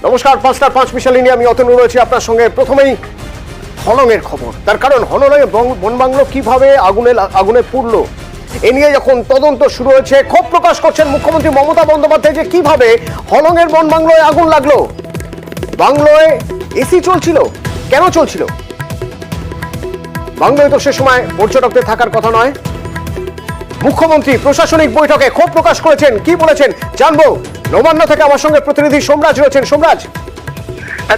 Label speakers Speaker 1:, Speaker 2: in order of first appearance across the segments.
Speaker 1: নমস্কার, 5:05 মিশালি নিয়ে আমি অতনু রয়েছি আপনার সঙ্গে। প্রথমেই হলংয়ের খবর, তার কারণ হলংয়ে বনবাংলো কিভাবে আগুনে পুড়লো এ নিয়ে যখন তদন্ত শুরু হয়েছে, ক্ষোভ প্রকাশ করছেন মুখ্যমন্ত্রী মমতা বন্দ্যোপাধ্যায় যে কিভাবে হলংয়ের বনবাংলোয় আগুন লাগলো। বাংলোয় এসি চলছিল, কেন চলছিল? বাংলোয় তো সে সময় পর্যটকদের থাকার কথা নয়। মুখ্যমন্ত্রী প্রশাসনিক বৈঠকে ক্ষোভ প্রকাশ করেছেন, কি বলেছেন জানবো। নবান্ন থেকে আমার সঙ্গে প্রতিনিধি সোমরাজ রয়েছেন। সোমরাজ,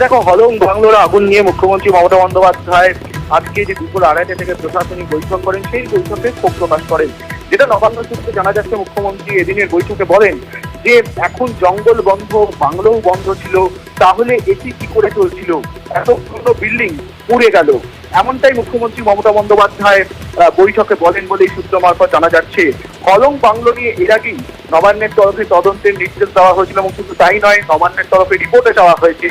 Speaker 2: দেখো, হলং বাংলোর আগুন নিয়ে মুখ্যমন্ত্রী মমতা বন্দ্যোপাধ্যায় আজকে যে দুপুর 2:30 থেকে প্রশাসনিক বৈঠক করেন, সেই বৈঠকে ক্ষোভ প্রকাশ করেন। যেটা নবান্ন সূত্রে জানা যাচ্ছে, মুখ্যমন্ত্রী এদিনের বৈঠকে বলেন যে এখন জঙ্গল বন্ধ, বাংলোও বন্ধ ছিল, তাহলে এটি কি করে চলছিল? এত পুরো বিল্ডিং পুড়ে গেল, এমনটাই মুখ্যমন্ত্রী মমতা বন্দ্যোপাধ্যায় বৈঠকে বলেন বলেই সূত্র মারফত জানা যাচ্ছে। হলং বাংলো নিয়ে এর আগেই নবান্নের তরফে তদন্তের নির্দেশ দেওয়া হয়েছিল এবং শুধু তাই নয়, নবান্নের তরফে রিপোর্টে দেওয়া হয়েছে।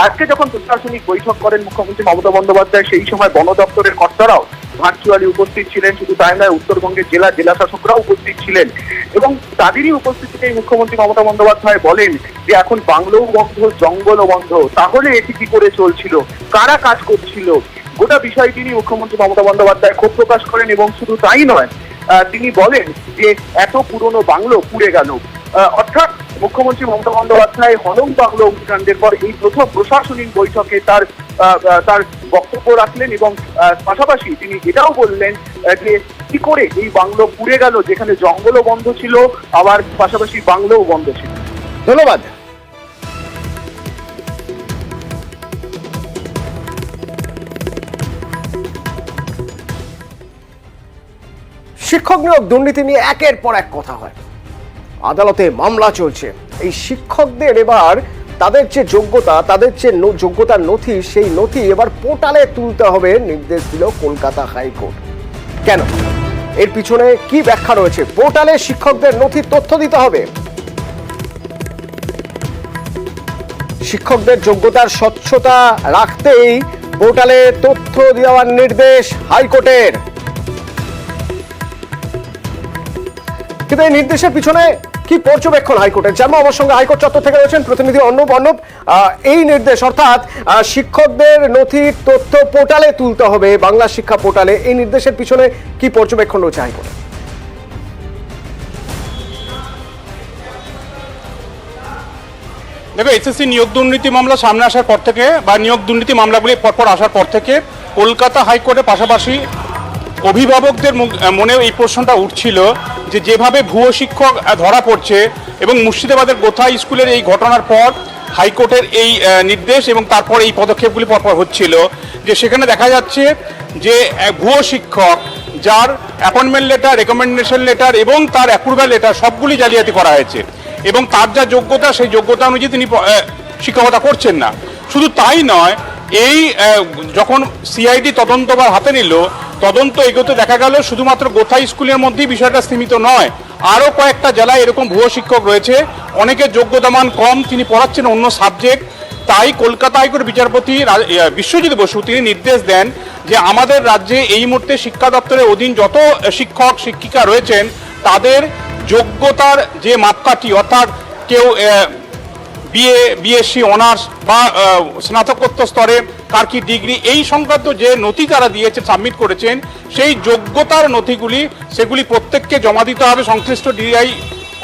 Speaker 2: আজকে যখন প্রশাসনিক বৈঠক করেন মুখ্যমন্ত্রী মমতা বন্দ্যোপাধ্যায়, সেই সময় বন দপ্তরের কর্তারাও ভার্চুয়ালি উপস্থিত ছিলেন। শুধু তাই নয়, উত্তরবঙ্গের জেলা শাসকরাও উপস্থিত ছিলেন এবং তাদেরই উপস্থিতিতে মুখ্যমন্ত্রী মমতা বন্দ্যোপাধ্যায় বলেন যে এখন বাংলোও বন্ধ, জঙ্গলও বন্ধ, তাহলে এটি কি করে চলছিল, কারা কাজ করছিল, গোটা বিষয়টি নিয়ে মুখ্যমন্ত্রী মমতা বন্দ্যোপাধ্যায় ক্ষোভ প্রকাশ করেন। এবং শুধু তাই নয়, তিনি বলেন যে এত পুরনো বাংলো পুড়ে গেল। অর্থাৎ মুখ্যমন্ত্রী মমতা বন্দ্যোপাধ্যায় হলং বাংলো অগ্নিকাণ্ডের পর এই প্রথম প্রশাসনিক বৈঠকে তার বক্তব্য রাখলেন এবং পাশাপাশি তিনি এটাও বললেন যে কি করে এই বাংলো পুড়ে গেল, যেখানে জঙ্গলও বন্ধ ছিল, আবার পাশাপাশি বাংলোও বন্ধ ছিল।
Speaker 1: ধন্যবাদ। শিক্ষক নিয়োগ দুর্নীতি নিয়ে একের পর এক কথা হয়, আদালতে মামলা চলছে। এই শিক্ষকদের এবার তাদের যে যোগ্যতা, তাদের যে যোগ্যতার নথি, সেই নথি এবার পোর্টালে তুলতে হবে নির্দেশ দিল কলকাতা হাইকোর্ট। কেন, এর পিছনে কি ব্যাখ্যা রয়েছে? পোর্টালে শিক্ষকদের নথির তথ্য দিতে হবে। শিক্ষকদের যোগ্যতার স্বচ্ছতা রাখতেই পোর্টালে তথ্য দেওয়ার নির্দেশ হাইকোর্টের। কিন্তু এই নির্দেশের পিছনে কি পর্যবেক্ষণ হাইকোর্টের, জানবো। আমার সঙ্গে হাইকোর্ট চত্বর থেকে রয়েছেন প্রতিনিধি অর্ণব। এই নির্দেশ অর্থাৎ শিক্ষকদের নথির তথ্য পোর্টালে তুলতে হবে, বাংলা শিক্ষা পোর্টালে, এই নির্দেশের পিছনে কি পর্যবেক্ষণ রয়েছে হাইকোর্টে?
Speaker 3: দেখো, এসএসসি নিয়োগ দুর্নীতি মামলা সামনে আসার পর থেকে বা নিয়োগ দুর্নীতি মামলাগুলি পরপর আসার পর থেকে কলকাতা হাইকোর্টের পাশাপাশি অভিভাবকদের মনে এই প্রশ্নটা উঠছিল যে যেভাবে ভুয়ো শিক্ষক ধরা পড়ছে এবং মুর্শিদাবাদের গোথা স্কুলের এই ঘটনার পর হাইকোর্টের এই নির্দেশ এবং তারপর এই পদক্ষেপগুলি পরপর হচ্ছিল, যে সেখানে দেখা যাচ্ছে যে ভুয়ো শিক্ষক যার অ্যাপয়েন্টমেন্ট লেটার, রেকমেন্ডেশন লেটার এবং তার অ্যাপ্রুভাল লেটার সবগুলি জালিয়াতি করা হয়েছে এবং তার যা যোগ্যতা, সেই যোগ্যতা অনুযায়ী তিনি শিক্ষকতা করছেন না। শুধু তাই নয়, এই যখন সিআইডি তদন্তভার হাতে নিল, তদন্ত এগোতে দেখা গেল শুধুমাত্র গোথা স্কুলের মধ্যেই বিষয়টা সীমিত নয়, আরও কয়েকটা জেলায় এরকম ভুয়ো শিক্ষক রয়েছে। অনেকের যোগ্যতামান কম, তিনি পড়াচ্ছেন অন্য সাবজেক্ট। তাই কলকাতা হাইকোর্ট বিচারপতি বিশ্বজিৎ বসু তিনি নির্দেশ দেন যে আমাদের রাজ্যে এই মুহূর্তে শিক্ষা দপ্তরের অধীন যত শিক্ষক শিক্ষিকা রয়েছেন তাদের যোগ্যতার যে মাপকাঠি, অর্থাৎ কেউ বিএসসি অনার্স বা স্নাতকোত্তর স্তরে কার কি ডিগ্রি, এই সংক্রান্ত যে নথি তারা দিয়েছে, সাবমিট করেছেন, সেই যোগ্যতার নথিগুলি সেগুলি প্রত্যেককে জমা দিতে হবে সংশ্লিষ্ট ডিআই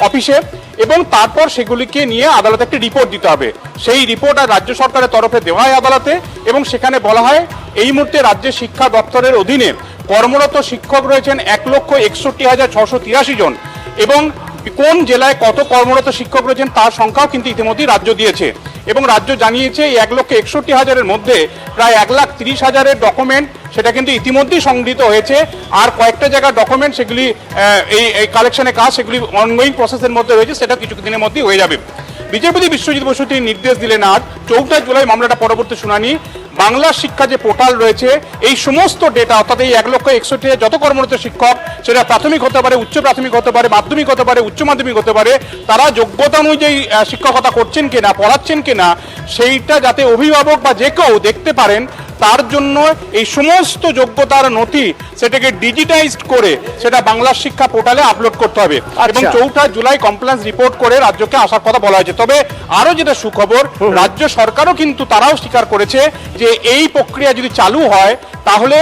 Speaker 3: অফিসে এবং তারপর সেগুলিকে নিয়ে আদালতে একটি রিপোর্ট দিতে হবে। সেই রিপোর্ট আর রাজ্য সরকারের তরফে দেওয়া হয় আদালতে এবং সেখানে বলা হয় এই মুহূর্তে রাজ্যের শিক্ষা দপ্তরের অধীনে কর্মরত শিক্ষক রয়েছেন 1,61,683 জন এবং কোন জেলায় কত কর্মরত শিক্ষক রয়েছেন তার সংখ্যাও কিন্তু ইতিমধ্যেই রাজ্য দিয়েছে এবং রাজ্য জানিয়েছে এই 1,61,000-এর মধ্যে প্রায় 1,30,000-এর ডকুমেন্ট সেটা কিন্তু ইতিমধ্যেই সংগৃহীত হয়েছে। আর কয়েকটা জায়গার ডকুমেন্ট সেগুলি এই কালেকশনের কাজ সেগুলি অনগোয়িং প্রসেসের মধ্যে রয়েছে, সেটা কিছুদিনের মধ্যেই হয়ে যাবে। বিচারপতি বিশ্বজিৎ বসু তিনি নির্দেশ দিলেন আজ 4 জুলাই মামলাটা পরবর্তী শুনানি। বাংলা শিক্ষা যে পোর্টাল রয়েছে, এই সমস্ত ডেটা অর্থাৎ এই 1,61,000 যত কর্মরত শিক্ষক, সেটা প্রাথমিক হতে পারে, উচ্চ প্রাথমিক হতে পারে, মাধ্যমিক হতে পারে, উচ্চ মাধ্যমিক হতে পারে, তারা যোগ্যতা অনুযায়ী শিক্ষকতা করছেন কিনা, পড়াচ্ছেন কিনা, সেইটা যাতে অভিভাবক বা যে কেউ দেখতে পারেন তার জন্য এই সমস্ত যোগ্যতার নথি সেটাকে ডিজিটাইজড করে সেটা বাংলার শিক্ষা পোর্টালে আপলোড করতে হবে এবং 4 জুলাই কমপ্লেন্স রিপোর্ট করে রাজ্যকে আসার কথা বলা হয়েছে। তবে আরো যেটা সুখবর, রাজ্য সরকারও কিন্তু তারাও স্বীকার করেছে যে এই প্রক্রিয়া যদি চালু হয় তাহলে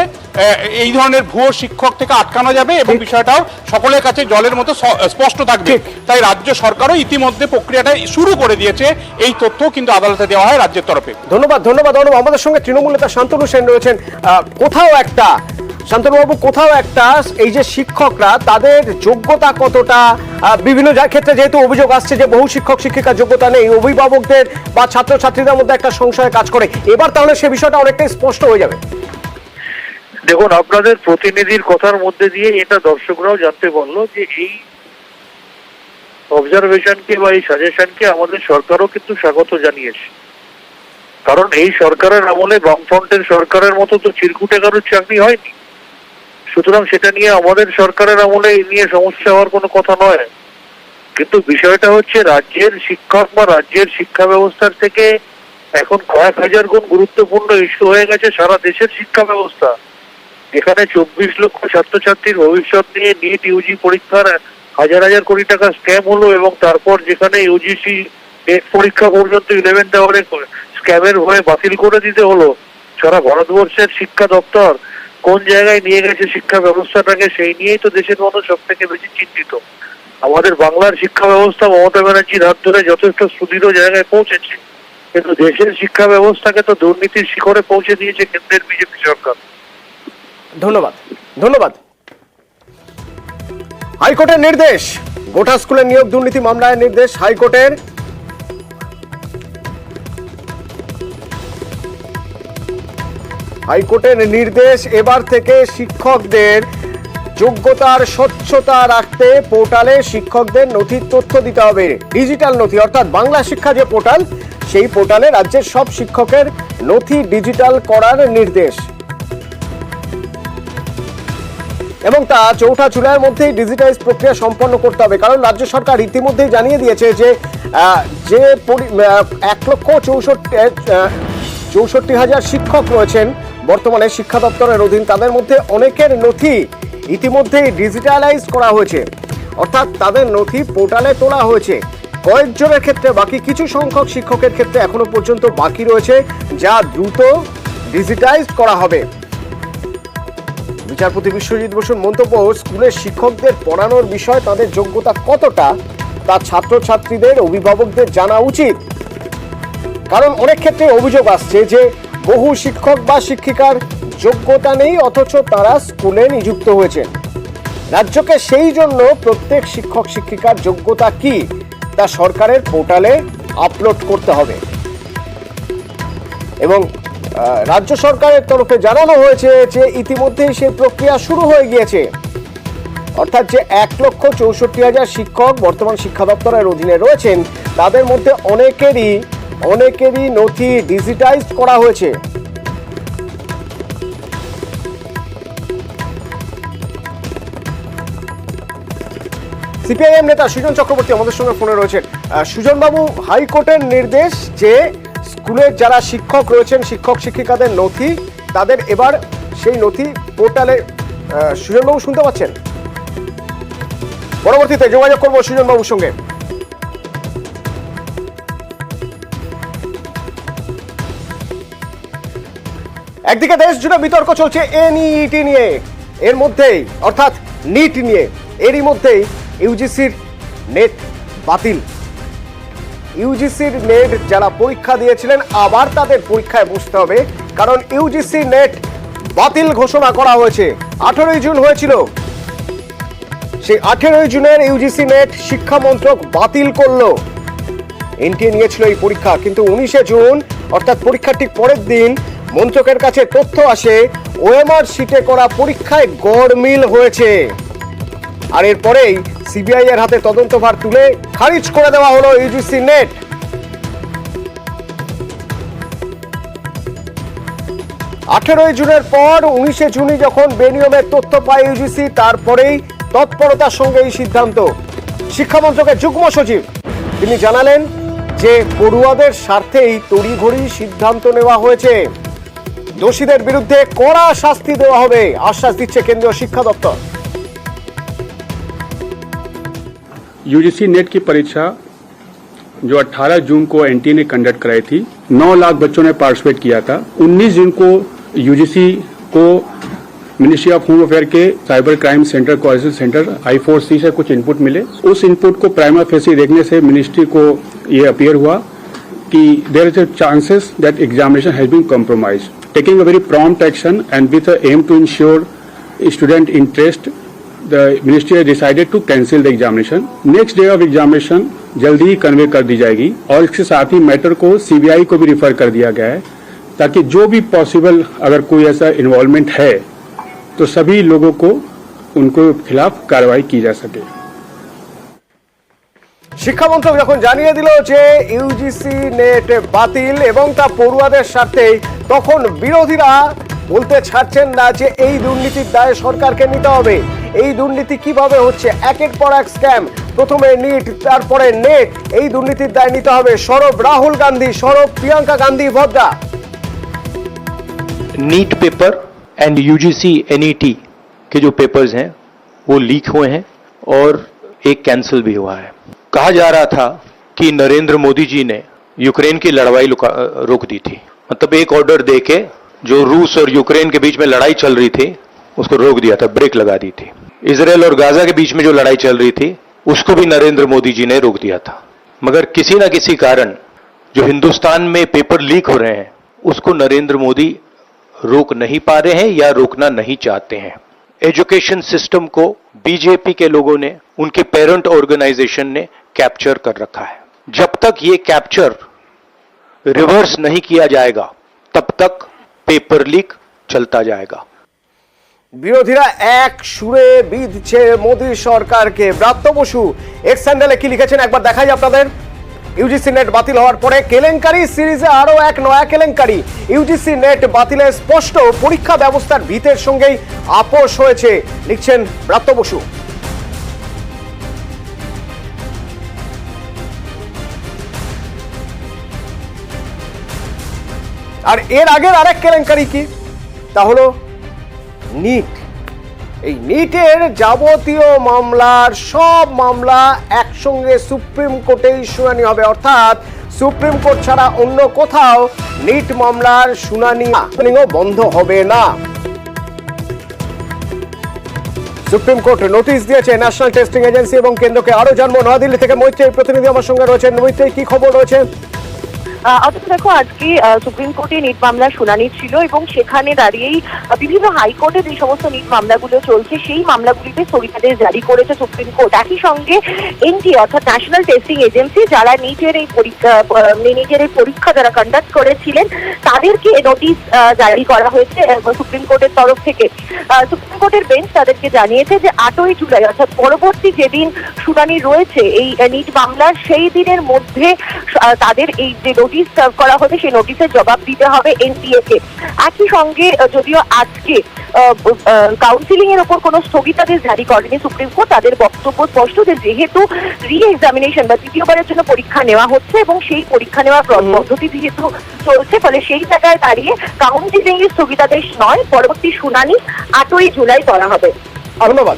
Speaker 3: এই ধরনের ভুয়ো শিক্ষক থেকে আটকানো যাবে এবং বিষয়টাও সকলের কাছে জলের মতো স্পষ্ট থাকবে। তাই রাজ্য সরকারও ইতিমধ্যে প্রক্রিয়াটা শুরু করে দিয়েছে, এই তথ্য কিন্তু আদালতে দেওয়া হয় রাজ্যের তরফে।
Speaker 1: ধন্যবাদ ধন্যবাদ অনুপ। আমাদের সঙ্গে তৃণমূল নেতা শান্তনু সেন রয়েছেন। শান্তনুবাবু, কোথাও একটা এই যে শিক্ষকরা তাদের যোগ্যতা কতটা, বিভিন্ন ক্ষেত্রে যেহেতু অভিযোগ আসছে যে বহু শিক্ষক শিক্ষিকার যোগ্যতা নেই, অভিভাবকদের বা ছাত্রছাত্রীদের মধ্যে একটা সংশয় কাজ করে, এবার তাহলে সে বিষয়টা অনেকটাই স্পষ্ট হয়ে যাবে।
Speaker 4: দেখুন, আপনাদের প্রতিনিধির কথার মধ্যে দিয়ে এটা দর্শকরাও জানতে পারলো যে এই অবজারভেশনকে বা এই সাজেশনকে আমাদের সরকারও কিন্তু স্বাগত জানিয়েছে। কারণ এই সরকারের আমলে বামফ্রন্টের সরকারের মতো তো চিরকুটে কারোর চাকরি হয়নি, সুতরাং সেটা নিয়ে আমাদের সরকারের আমলে এই নিয়ে সমস্যা হওয়ার কোনো কথা নয়। কিন্তু বিষয়টা হচ্ছে রাজ্যের শিক্ষক বা রাজ্যের শিক্ষা ব্যবস্থার থেকে এখন কয়েক হাজার গুণ গুরুত্বপূর্ণ ইস্যু হয়ে গেছে সারা দেশের শিক্ষা ব্যবস্থা। এখানে 24 লক্ষ ছাত্রছাত্রীর ভবিষ্যৎ নিয়ে নিট ইউজি পরীক্ষার হাজার হাজার কোটি টাকা স্ক্যাম হলো এবং তারপর যেখানে ইউজিসি নেট পরীক্ষা পর্যন্ত 11th আওয়ারে স্ক্যামের ভয়ে বাতিল করে দিতে হলো। সারা ভারতবর্ষের শিক্ষা দপ্তর কোন জায়গায় নিয়ে গেছে শিক্ষা ব্যবস্থাটাকে, সেই নিয়েই তো দেশের মানুষ সব থেকে বেশি চিন্তিত। আমাদের বাংলার শিক্ষা ব্যবস্থা মমতা ব্যানার্জির হাত ধরে যথেষ্ট সুদৃঢ় জায়গায় পৌঁছেছে, কিন্তু দেশের শিক্ষা ব্যবস্থাকে তো দুর্নীতির শিখরে পৌঁছে দিয়েছে কেন্দ্রের বিজেপি সরকার।
Speaker 1: ধন্যবাদ ধন্যবাদ। হাইকোর্টের নির্দেশ, গোটা স্কুলের নিয়োগ দুর্নীতি মামলায় নির্দেশ হাইকোর্টের। হাইকোর্টের নির্দেশ, এবার থেকে শিক্ষকদের যোগ্যতার স্বচ্ছতা রাখতে পোর্টালে শিক্ষকদের নথির তথ্য দিতে হবে। ডিজিটাল নথি, অর্থাৎ বাংলা শিক্ষা যে পোর্টাল, সেই পোর্টালে রাজ্যের সব শিক্ষকের নথি ডিজিটাল করার নির্দেশ এবং তা 4 জুলাইয়ের মধ্যেই ডিজিটাইজ প্রক্রিয়া সম্পন্ন করতে হবে। কারণ রাজ্য সরকার ইতিমধ্যেই জানিয়ে দিয়েছে যে 1,64,000 শিক্ষক রয়েছেন বর্তমানে শিক্ষা দপ্তরের অধীন, তাদের মধ্যে অনেকের নথি ইতিমধ্যেই ডিজিটালাইজ করা হয়েছে, অর্থাৎ তাদের নথি পোর্টালে তোলা হয়েছে। কয়েকজনের ক্ষেত্রে বাকি, কিছু সংখ্যক শিক্ষকের ক্ষেত্রে এখনো পর্যন্ত বাকি রয়েছে, যা দ্রুত ডিজিটাইজ করা হবে। বিচারপতি বিশ্বজিৎ বসুর মন্তব্য, স্কুলের শিক্ষকদের পড়ানোর বিষয় তাদের যোগ্যতা কতটা তা ছাত্রছাত্রীদের অভিভাবকদের জানা উচিত। কারণ অনেক ক্ষেত্রে অভিযোগ আসছে যে বহু শিক্ষক বা শিক্ষিকার যোগ্যতা নেই অথচ তারা স্কুলে নিযুক্ত হয়েছেন। রাজ্যকে সেই জন্য প্রত্যেক শিক্ষক শিক্ষিকার যোগ্যতা কি তা সরকারের পোর্টালে আপলোড করতে হবে এবং রাজ্য সরকারের তরফে জানানো হয়েছে যে ইতিমধ্যেই সেই প্রক্রিয়া শুরু হয়ে গিয়েছে। অর্থাৎ যে 1,64,000 শিক্ষক বর্তমান শিক্ষা দপ্তরের অধীনে রয়েছেন, তাদের মধ্যে অনেকেরই নথি ডিজিটাইজ করা হয়েছে। সিপিআইএম নেতা সুজন চক্রবর্তী আমাদের সঙ্গে ফোনে রয়েছেন। সুজন বাবু, হাইকোর্টের নির্দেশ যে স্কুলের যারা শিক্ষক রয়েছেন, শিক্ষক শিক্ষিকাদের নথি, তাদের এবার সেই নথি পোর্টালে। সুজনবাবু শুনতে পাচ্ছেন? পরবর্তীতে যোগাযোগ করবো সুজনবাবুর সঙ্গে। একদিকে দেশ জুড়ে বিতর্ক চলছে এনইটি নিয়ে, এর মধ্যেই অর্থাৎ নিট নিয়ে, এরই মধ্যেই ইউজিসির নেট বাতিল। ইউজিসির নেট যারা পরীক্ষা দিয়েছিলেন আবার তাদের পরীক্ষায় বসতে হবে, কারণ ইউজিসি নেট বাতিল ঘোষণা করা হয়েছে। 18ই জুন হয়েছিল, সেই 18ই জুনের ইউজিসি নেট শিক্ষা মন্ত্রক বাতিল করলো। এনটিএ নিয়েছিল এই পরীক্ষা, কিন্তু 19শে জুন অর্থাৎ পরীক্ষার ঠিক পরের দিন মন্ত্রকের কাছে তথ্য আসে ওএমআর শিটে করা পরীক্ষায় গড়মিল হয়েছে। আর এরপরেই সিবিআই এর হাতে তদন্তভার তুলে খারিজ করে দেওয়া হলো ইউজিসি নেট। 18ই জুনের পর 19শে জুনই যখন বেনিয়মের তথ্য পায় ইউজিসি, তারপরেই তৎপরতার সঙ্গে এই সিদ্ধান্ত। শিক্ষা মন্ত্রকের যুগ্ম সচিব তিনি জানালেন যে পড়ুয়াদের স্বার্থেই তড়িঘড়ি সিদ্ধান্ত নেওয়া হয়েছে। দোষীদের বিরুদ্ধে কড়া শাস্তি দেওয়া হবে আশ্বাস দিচ্ছে কেন্দ্রীয় শিক্ষা দপ্তর।
Speaker 5: यूजीसी नेट की परीक्षा जो 18 जून को एनटी ने कंडक्ट कराई थी, 9 लाख बच्चों ने पार्टिसिपेट किया था। 19 जून को यूजीसी को मिनिस्ट्री ऑफ होम अफेयर के cyber crime centre coordination centre I4C से कुछ इनपुट मिले। उस इनपुट को प्राइमा फेसी देखने से मिनिस्ट्री को ये अपीयर हुआ कि there is a chances that examination has been compromised. Taking a very prompt action and with a aim to ensure student interest, the ministry has decided to cancel the examination. Next day of examination जल्दी ही convey कर दी जाएगी और इसके साथ ही matter को CBI को भी refer कर दिया गया है ताकि जो भी पॉसिबल अगर कोई ऐसा इन्वॉल्वमेंट है तो सभी लोगों को उनको खिलाफ कार्रवाई की जा सके।
Speaker 1: শিক্ষা মন্ত্রক যখন জানিয়ে দিল যে ইউজিসি নেট বাতিল এবং তা পড়ুয়াদের স্বার্থে, তখন বিরোধীরা বলতে ছাড়ছেন না যে এই দুর্নীতির দায় সরকারকে নিতে হবে। এই দুর্নীতি কিভাবে হচ্ছে, একের পর এক স্ক্যাম, প্রথমে নিট তারপরে নেট, এই দুর্নীতির দায় নিতে হবে। সরব রাহুল গান্ধী, সরব Priyanka Gandhi Vadra.
Speaker 6: NEET paper and UGC NET के जो पेपर्स हैं वो लीक हुए हैं और एक कैंसिल भी हुआ है। कहा जा रहा था कि नरेंद्र मोदी जी ने यूक्रेन की लड़ाई रोक दी थी, मतलब एक ऑर्डर देके जो रूस और यूक्रेन के बीच में लड़ाई चल रही थी उसको रोक दिया था, ब्रेक लगा दी थी। इजराइल और गाजा के बीच में जो लड़ाई चल रही थी उसको भी नरेंद्र मोदी जी ने रोक दिया था। मगर किसी न किसी कारण जो हिंदुस्तान में पेपर लीक हो रहे हैं उसको नरेंद्र मोदी रोक नहीं पा रहे हैं या रोकना नहीं चाहते हैं। एजुकेशन सिस्टम को बीजेपी के लोगों ने, उनके पेरेंट ऑर्गेनाइजेशन ने कैप्चर कर रखा है। जब तक ये कैप्चर रिवर्स नहीं किया जाएगा तब तक पेपर लीक चलता जाएगा।
Speaker 1: বিরোধীরা এক সুরে বিঁধছে মোদী সরকারকে। ব্রাত্য বসু এক্স হ্যান্ডেলে কি লিখেছেন একবার দেখাই আপনাদের। ইউজিসি নেট বাতিল হওয়ার পরে কেলেঙ্কারি সিরিজে আরো এক নয়া কেলেঙ্কারি। ইউজিসি নেট বাতিলের স্পষ্ট পরীক্ষা ব্যবস্থার ভিতের সঙ্গেই আপোষ হয়েছে, লিখছেন ব্রাত্য বসু। আর এর আগের আরেক কেলেঙ্কারি কি, তা হলো নিট। এই নিটের যাবতীয় মামলার সব মামলা একসঙ্গে সুপ্রিম কোর্টেই শুনানি হবে, অর্থাৎ সুপ্রিম কোর্ট ছাড়া অন্য কোথাও নিট মামলার শুনানি বন্ধ হবে না। সুপ্রিম কোর্ট নোটিশ দিয়েছে ন্যাশনাল টেস্টিং এজেন্সি এবং কেন্দ্রকে। আরো জানবো নয়াদিল্লি থেকে মৈত্রী প্রতিনিধি আমার সঙ্গে রয়েছেন। মৈত্রী, কি খবর রয়েছে?
Speaker 7: অথচ দেখো, আজকে সুপ্রিম কোর্টে নিট মামলার শুনানি ছিল এবং সেখানে দাঁড়িয়েই বিভিন্ন হাইকোর্টে যে সমস্ত নিট মামলাগুলো চলছে সেই মামলাগুলিতে স্থগিতাদেশ জারি করেছে সুপ্রিম কোর্ট। একই সঙ্গে এনটি অর্থাৎ ন্যাশনাল টেস্টিং এজেন্সি, যারা নিটের এই পরীক্ষা যারা কন্ডাক্ট করেছিলেন তাদেরকে নোটিশ জারি করা হয়েছে সুপ্রিম কোর্টের তরফ থেকে। সুপ্রিম কোর্টের বেঞ্চ তাদেরকে জানিয়েছে যে 8ই জুলাই অর্থাৎ পরবর্তী যেদিন শুনানি রয়েছে এই নিট মামলার, সেই দিনের মধ্যে তাদের এই যে নোটিশ সার্ভ করা হবে সেই নোটিশের জবাব দিতে হবে এনটিএ কে। একই সঙ্গে যদিও আজকে কাউন্সিলিং এর উপর কোনো স্থগিতাদেশ জারি করেনি সুপ্রিম কোর্ট, তাদের বক্তব্য স্পষ্ট যে যেহেতু রি এক্সামিনেশন বা তৃতীয়বারের জন্য পরীক্ষা নেওয়া হচ্ছে এবং সেই পরীক্ষা নেওয়ার পদ্ধতি যেহেতু চলছে, ফলে সেই জায়গায় দাঁড়িয়ে কাউন্সিলিং এর স্থগিতাদেশ নয়, পরবর্তী শুনানি 8ই জুলাই করা হবে।
Speaker 1: ধন্যবাদ।